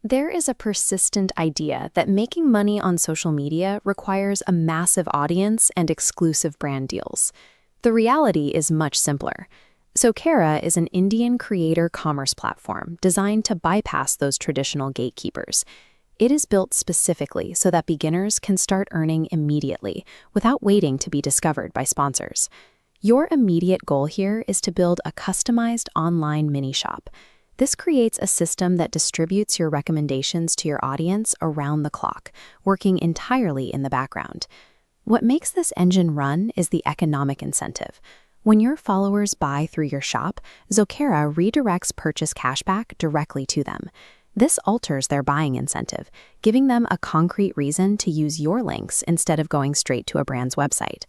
There is a persistent idea that making money on social media requires a massive audience and exclusive brand deals. The reality is much simpler. Zokera is an Indian creator commerce platform designed to bypass those traditional gatekeepers. It is built specifically so that beginners can start earning immediately without waiting to be discovered by sponsors. Your immediate goal here is to build a customized online mini shop. This creates a system that distributes your recommendations to your audience around the clock, working entirely in the background. What makes this engine run is the economic incentive. When your followers buy through your shop, Zokera redirects purchase cashback directly to them. This alters their buying incentive, giving them a concrete reason to use your links instead of going straight to a brand's website.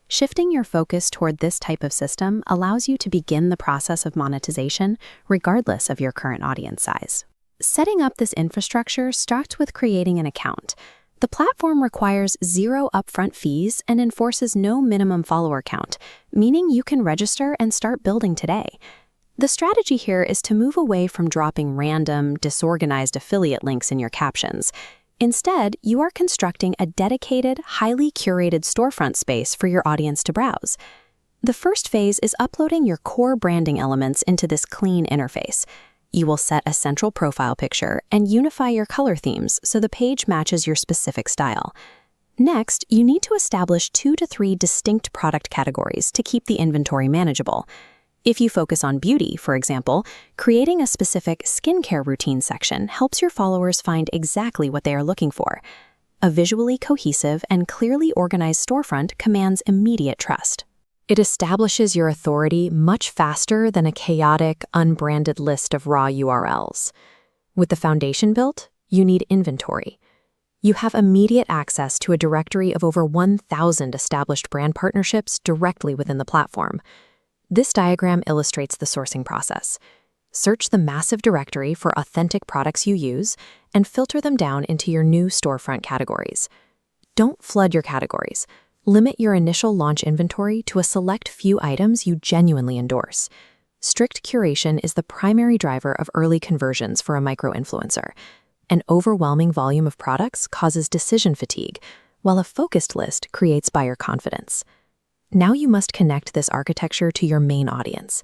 Shifting your focus toward this type of system allows you to begin the process of monetization regardless of your current audience size. Setting up this infrastructure starts with creating an account. The platform requires zero upfront fees and enforces no minimum follower count, meaning you can register and start building today. The strategy here is to move away from dropping random, disorganized affiliate links in your captions. Instead, you are constructing a dedicated, highly curated storefront space for your audience to browse. The first phase is uploading your core branding elements into this clean interface. You will set a central profile picture and unify your color themes so the page matches your specific style. Next, you need to establish 2 to 3 distinct product categories to keep the inventory manageable. If you focus on beauty, for example, creating a specific skincare routine section helps your followers find exactly what they are looking for. A visually cohesive and clearly organized storefront commands immediate trust. It establishes your authority much faster than a chaotic, unbranded list of raw URLs. With the foundation built, you need inventory. You have immediate access to a directory of over 1,000 established brand partnerships directly within the platform. This diagram illustrates the sourcing process. Search the massive directory for authentic products you use and filter them down into your new storefront categories. Don't flood your categories. Limit your initial launch inventory to a select few items you genuinely endorse. Strict curation is the primary driver of early conversions for a micro-influencer. An overwhelming volume of products causes decision fatigue, while a focused list creates buyer confidence. Now you must connect this architecture to your main audience.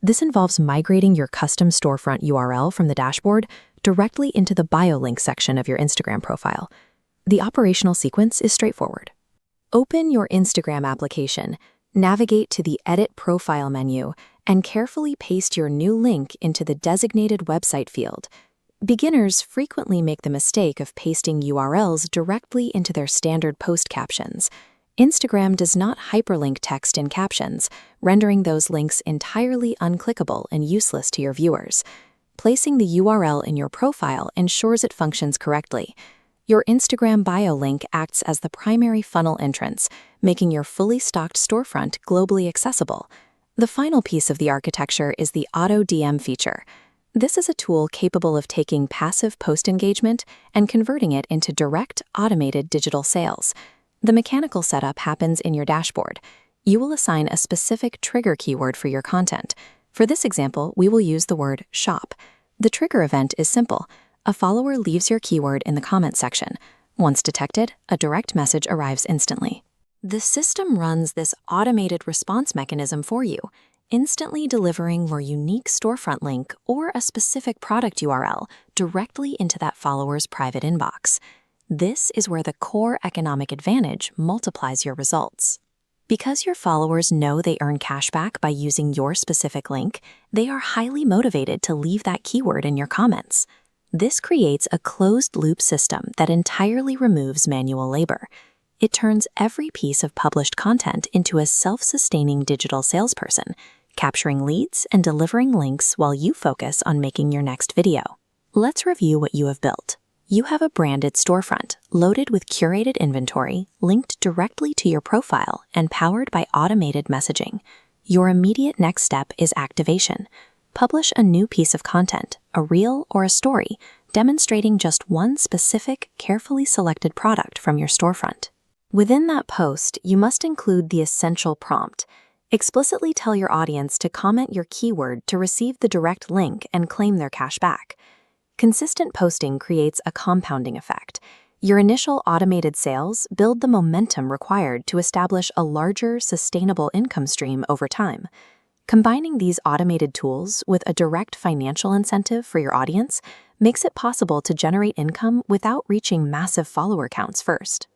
This involves migrating your custom storefront URL from the dashboard directly into the bio link section of your Instagram profile. The operational sequence is straightforward. Open your Instagram application, navigate to the Edit Profile menu, and carefully paste your new link into the designated website field. Beginners frequently make the mistake of pasting URLs directly into their standard post captions. Instagram does not hyperlink text in captions, rendering those links entirely unclickable and useless to your viewers. Placing the URL in your profile ensures it functions correctly. Your Instagram bio link acts as the primary funnel entrance, making your fully stocked storefront globally accessible. The final piece of the architecture is the Auto DM feature. This is a tool capable of taking passive post engagement and converting it into direct, automated digital sales. The mechanical setup happens in your dashboard. You will assign a specific trigger keyword for your content. For this example, we will use the word shop. The trigger event is simple. A follower leaves your keyword in the comment section. Once detected, a direct message arrives instantly. The system runs this automated response mechanism for you, instantly delivering your unique storefront link or a specific product URL directly into that follower's private inbox. This is where the core economic advantage multiplies your results. Because your followers know they earn cashback by using your specific link, they are highly motivated to leave that keyword in your comments. This creates a closed-loop system that entirely removes manual labor. It turns every piece of published content into a self-sustaining digital salesperson, capturing leads and delivering links while you focus on making your next video. Let's review what you have built. You have a branded storefront, loaded with curated inventory, linked directly to your profile, and powered by automated messaging. Your immediate next step is activation. Publish a new piece of content, a reel or a story, demonstrating just one specific, carefully selected product from your storefront. Within that post, you must include the essential prompt. Explicitly tell your audience to comment your keyword to receive the direct link and claim their cash back. Consistent posting creates a compounding effect. Your initial automated sales build the momentum required to establish a larger, sustainable income stream over time. Combining these automated tools with a direct financial incentive for your audience makes it possible to generate income without reaching massive follower counts first.